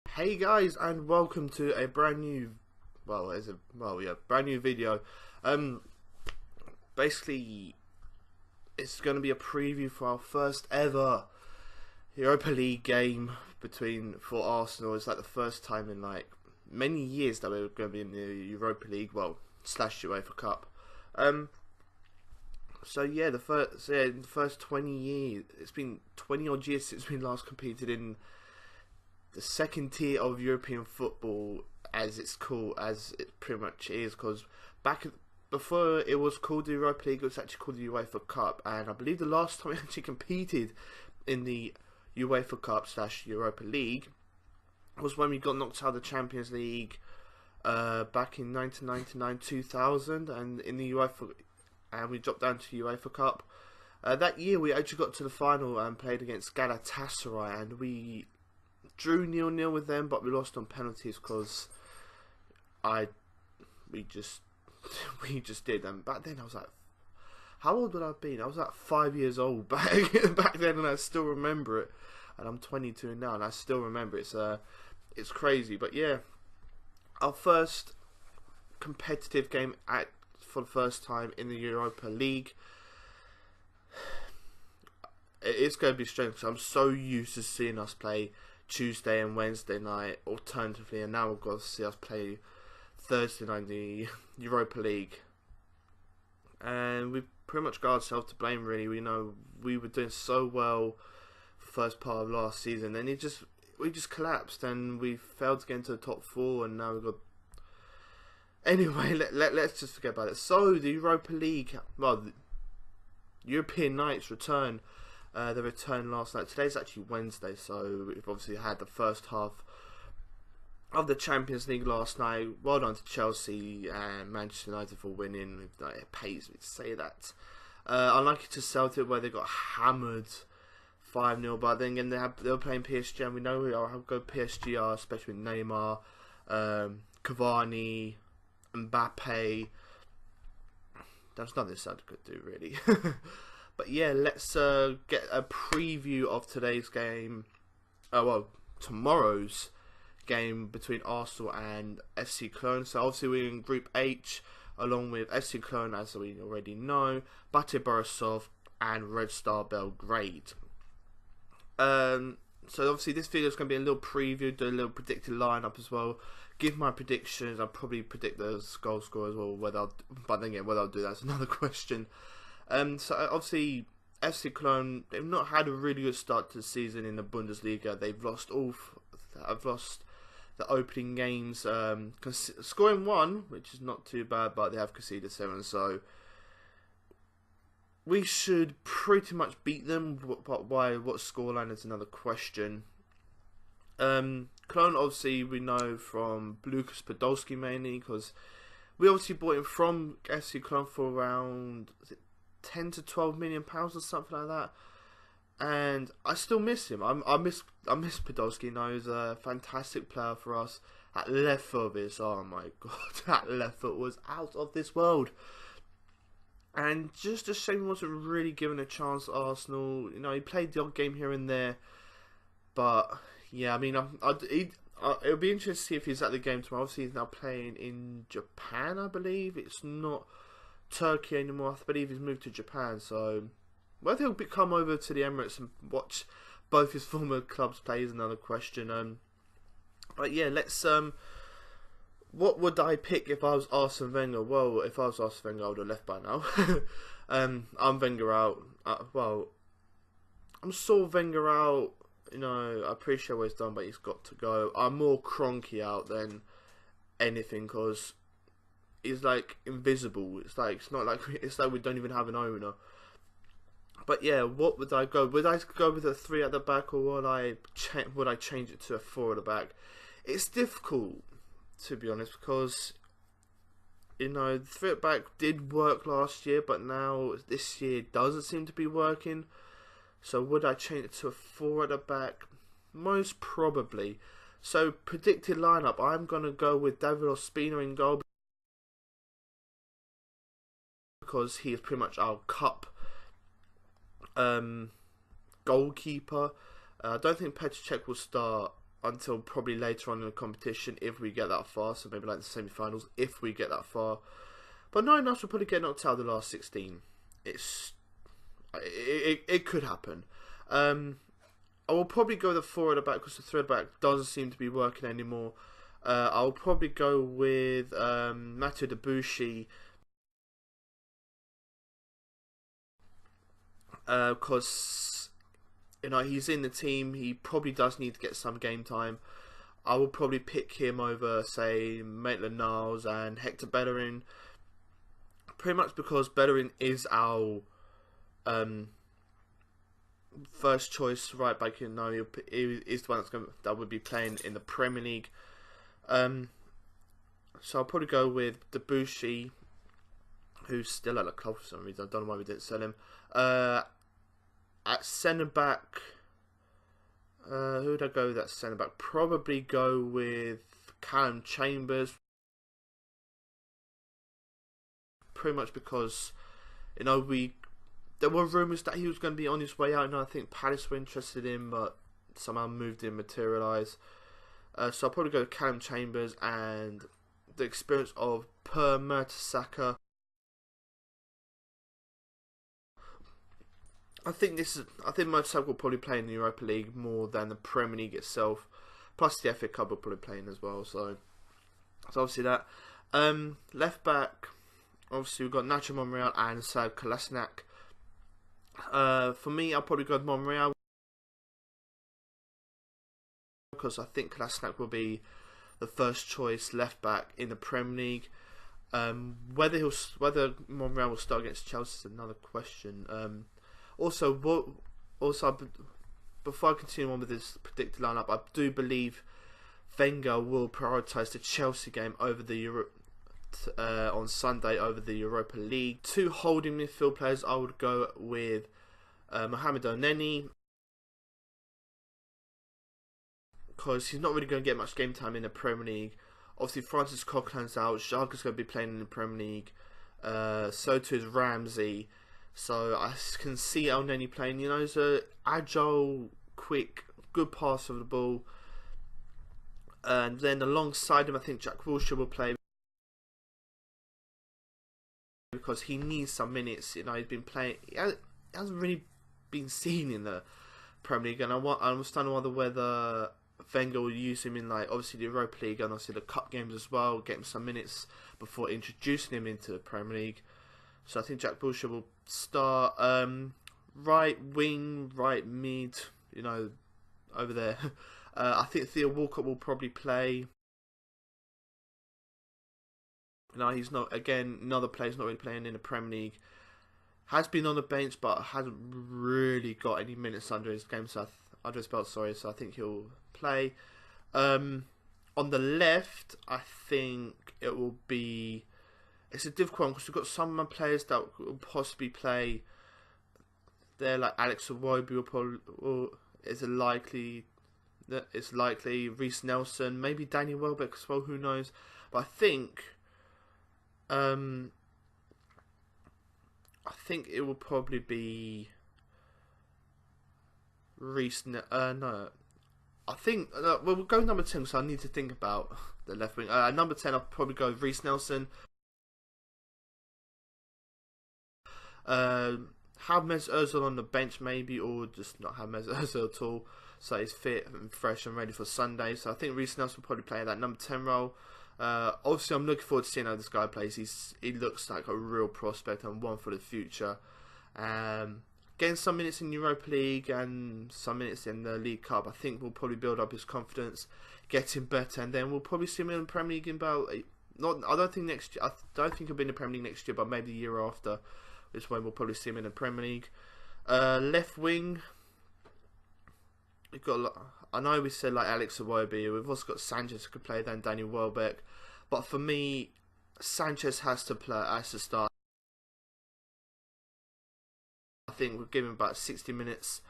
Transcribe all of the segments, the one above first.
Hey guys, and welcome to a brand new, brand new video. Um, Basically, it's going to be a preview for our first ever Europa League game for Arsenal. It's like the first time in like many years that we're going to be in the Europa League, slash UEFA Cup. So yeah, in the first 20 years, it's been 20 odd years since we last competed in the second tier of European football, as it pretty much is, because before it was called the Europa League, it was actually called the UEFA Cup, and I believe the last time we actually competed in the UEFA Cup slash Europa League was when we got knocked out of the Champions League back in 1999-2000, and in the UEFA, and we dropped down to UEFA Cup. That year we actually got to the final and played against Galatasaray, and we drew 0-0 with them, but we lost on penalties because we just did. And back then I was like, how old would I have been? I was like 5 years old back then, and I still remember it. And I'm 22 now, and I still remember it. It's crazy. But yeah, our first competitive game for the first time in the Europa League. It's going to be strange because I'm so used to seeing us play Tuesday and Wednesday night alternatively, and now we've got to see us play Thursday night in the Europa League, and we pretty much got ourselves to blame, really. We know we were doing so well first part of last season, and we just collapsed, and we failed to get into the top four, and now we've got... Anyway, let's just forget about it. So the Europa League, the European nights return. They returned last night. Today's actually Wednesday, so we've obviously had the first half of the Champions League last night. Well done to Chelsea and Manchester United for winning. It pays me to say that. Unlucky to Celtic, where they got hammered 5-0, but then again they were playing PSG, and we know how good PSG are, especially with Neymar, Cavani, Mbappe. There's nothing Celtic could do, really. But yeah, let's get a preview of today's game. Tomorrow's game between Arsenal and FC Cologne. So obviously we're in Group H, along with FC Cologne, as we already know, Bate Borisov and Red Star Belgrade. So obviously this video is going to be a little preview, do a little predicted lineup as well, give my predictions. I'll probably predict the goal score as well. But then again, whether I'll do that's another question. So obviously FC Cologne, they've not had a really good start to the season in the Bundesliga. They've lost the opening games, scoring 1, which is not too bad, but they have conceded 7. So we should pretty much beat them. But why? What scoreline is another question. Cologne, obviously, we know from Lucas Podolski mainly, because we obviously bought him from FC Cologne for around 10 to 12 million pounds or something like that, and I still miss him. I miss Podolski. Now he's a fantastic player for us. That left foot of his, oh my god, that left foot was out of this world. And just a shame he wasn't really given a chance at Arsenal. You know, he played the odd game here and there, but yeah, I mean, it'll be interesting to see if he's at the game tomorrow. Obviously, he's now playing in Japan, I believe. It's not Turkey anymore. I believe he's moved to Japan, so whether he'll come over to the Emirates and watch both his former clubs play is another question. But yeah, let's what would I pick if I was Arsene Wenger? Well, if I was Arsene Wenger, I would have left by now. I'm Wenger out. I'm sort of Wenger out. You know, I appreciate what he's done, but he's got to go. I'm more Kroenke out than anything, because he's like invisible. It's like we don't even have an owner. But yeah, what would I go? Would I go with a 3 at the back, or would I change it to a 4 at the back? It's difficult, to be honest, because you know the 3 at the back did work last year, but now this year it doesn't seem to be working. So would I change it to a 4 at the back? Most probably. So predicted lineup, I'm gonna go with David Ospina in goal, because he is pretty much our cup goalkeeper. I don't think Petr Cech will start until probably later on in the competition if we get that far. So maybe like the semi-finals if we get that far. But 9 us will probably get knocked out of the last 16. It could happen. I will probably go the 4 at the back because the 3 at the back doesn't seem to be working anymore. I'll probably go with Mathieu Debuchy because he's in the team. He probably does need to get some game time. I will probably pick him over, say, Maitland-Niles and Hector Bellerin. Pretty much because Bellerin is our first choice right back. He is the one that would be playing in the Premier League. So I'll probably go with Debuchy, who's still at the club for some reason. I don't know why we didn't sell him. At centre back, who would I go with at centre back? Probably go with Callum Chambers. Pretty much because there were rumours that he was going to be on his way out, and I think Palace were interested in, but somehow moved didn't materialise. So I'll probably go with Callum Chambers and the experience of Per Mertesacker. I think Mertesacker will probably play in the Europa League more than the Premier League itself. Plus the FA Cup will probably play in as well. So obviously that. Left back, obviously we've got Nacho Monreal and Sad Kolasinac. For me, I'll probably go with Monreal because I think Kolasinac will be the first choice left back in the Premier League. Whether Monreal will start against Chelsea is another question. Also, before I continue on with this predicted lineup, I do believe Wenger will prioritise the Chelsea game over the on Sunday over the Europa League. 2 holding midfield players, I would go with Mohamed Elneny, because he's not really going to get much game time in the Premier League. Obviously, Francis Coquelin's out. Xhaka's going to be playing in the Premier League. So too is Ramsey. So I can see Elneny playing. He's an agile, quick, good passer of the ball. And then alongside him, I think Jack Wilshere will play because he needs some minutes. He's been playing. He hasn't really been seen in the Premier League, and I'm starting to wonder whether Wenger will use him in obviously the Europa League and obviously the cup games as well, get him some minutes before introducing him into the Premier League. So I think Jack Wilshere will start. Right wing, right mid, over there. I think Theo Walcott will probably play. He's not, again, another player's not really playing in the Premier League. Has been on the bench, but hasn't really got any minutes under his game. Under his belt, sorry. So I think he'll play. On the left, I think it will be. It's a difficult one because we've got some of my players that will possibly play. They're like Alex Iwobi will probably. It's likely Reece Nelson, maybe Danny Welbeck as well. Who knows? But I think it will probably be Reece. No, I think we'll go number 10. So I need to think about the left wing. Number 10, I'll probably go with Reece Nelson. Have Mesut Ozil on the bench maybe, or just not have Mesut Ozil at all, so he's fit and fresh and ready for Sunday. So I think Reece Nelson will probably play that number 10 role. Obviously, I'm looking forward to seeing how this guy plays. He looks like a real prospect and one for the future. Getting some minutes in Europa League and some minutes in the League Cup, I think will probably build up his confidence, get him better, and then we'll probably see him in the Premier League in about. I don't think next year. I don't think he'll be in the Premier League next year, but maybe the year after. This one we'll probably see him in the Premier League. Left wing, we've got. I know we said Alex Iwobi. We've also got Sanchez who could play, then Daniel Welbeck. But for me, Sanchez has to start. I think we'll give him about 60 minutes.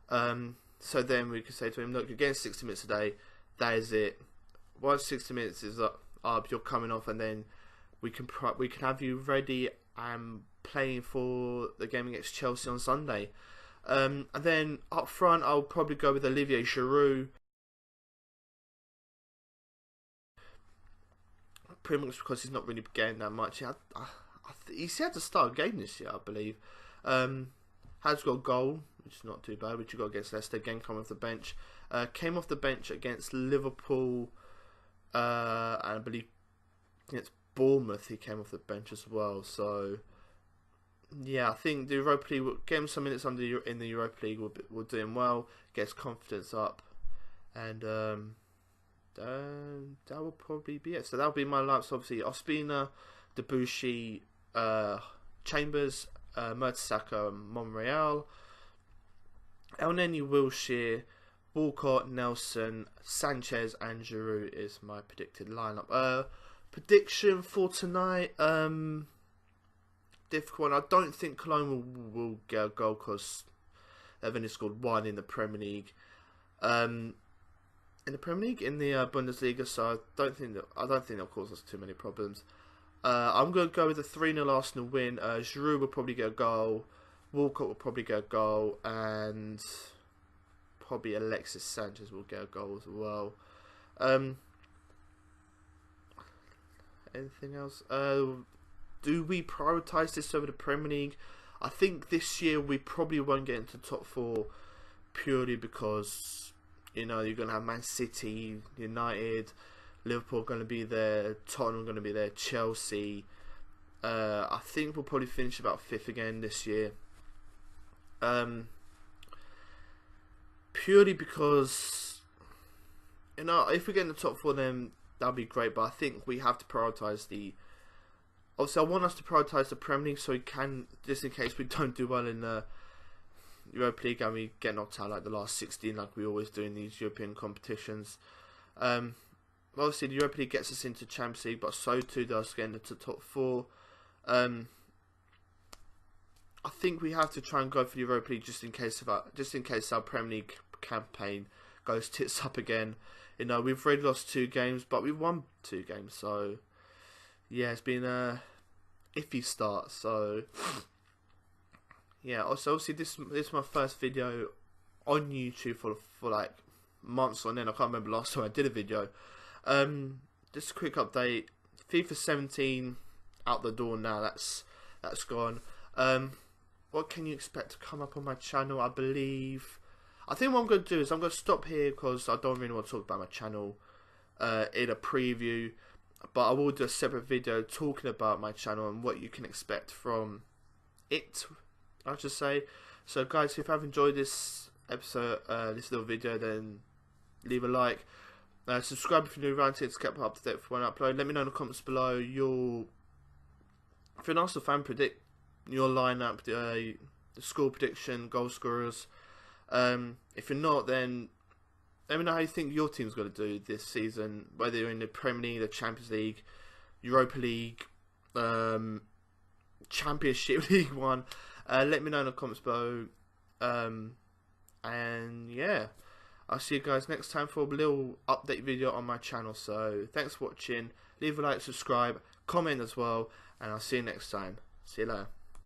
So then we could say to him, look, you're getting 60 minutes a day. That is it. Once 60 minutes is up, you're coming off, and then we can have you ready and playing for the game against Chelsea on Sunday. And then up front, I'll probably go with Olivier Giroud. pretty much because he's not really getting that much. He's had to start a game this year, I believe. Has got a goal, which is not too bad, which you got against Leicester. Again, coming off the bench. Came off the bench against Liverpool, and I believe against Bournemouth he came off the bench as well. So yeah, I think the Europa League, getting some minutes in the Europa League will do him well, gets confidence up, and that will probably be it. So that'll be my lineups. Obviously, Ospina, Debussy, Chambers, Mertesacker, and Monreal. Elneny, Wilshere, Walcott, Nelson, Sanchez, and Giroud is my predicted lineup. Prediction for tonight, difficult one. I don't think Cologne will get a goal because they've only scored one in the Premier League. In the Bundesliga, so I don't think they'll cause us too many problems. I'm going to go with a 3-0 Arsenal win. Giroud will probably get a goal. Walcott will probably get a goal, and probably Alexis Sanchez will get a goal as well. Anything else? Do we prioritise this over the Premier League? I think this year we probably won't get into top 4 purely because, you know, you're going to have Man City, United, Liverpool going to be there, Tottenham going to be there, Chelsea. I think we'll probably finish about 5th again this year. Purely because, you know, if we get in the top 4 then that'll be great, but I think we have to prioritise obviously I want us to prioritise the Premier League so we can, just in case we don't do well in the Europa League and we get knocked out like the last 16 like we always do in these European competitions. Obviously the Europa League gets us into Champions League, but so too does getting into top 4. I think we have to try and go for the Europa League just in case our Premier League campaign goes tits up again. You know, we've already lost 2 games, but we've won 2 games. So yeah, it's been a iffy start. So yeah, also obviously this is my first video on YouTube for like months on end. I can't remember last time I did a video. Just a quick update. FIFA 17 out the door now. That's gone. What can you expect to come up on my channel? I think what I'm going to do is I'm going to stop here because I don't really want to talk about my channel in a preview, but I will do a separate video talking about my channel and what you can expect from it, I should say. So guys, if you have enjoyed this episode, this little video, then leave a like. Subscribe if you're new around here to keep up to date for when I upload. Let me know in the comments below if you're an Arsenal fan, predict your lineup, the score prediction, goal scorers. If you're not, then let me know how you think your team's going to do this season, whether you're in the Premier League, the Champions League, Europa League, Championship League 1. Let me know in the comments below. And yeah, I'll see you guys next time for a little update video on my channel. So thanks for watching. Leave a like, subscribe, comment as well, and I'll see you next time. See you later.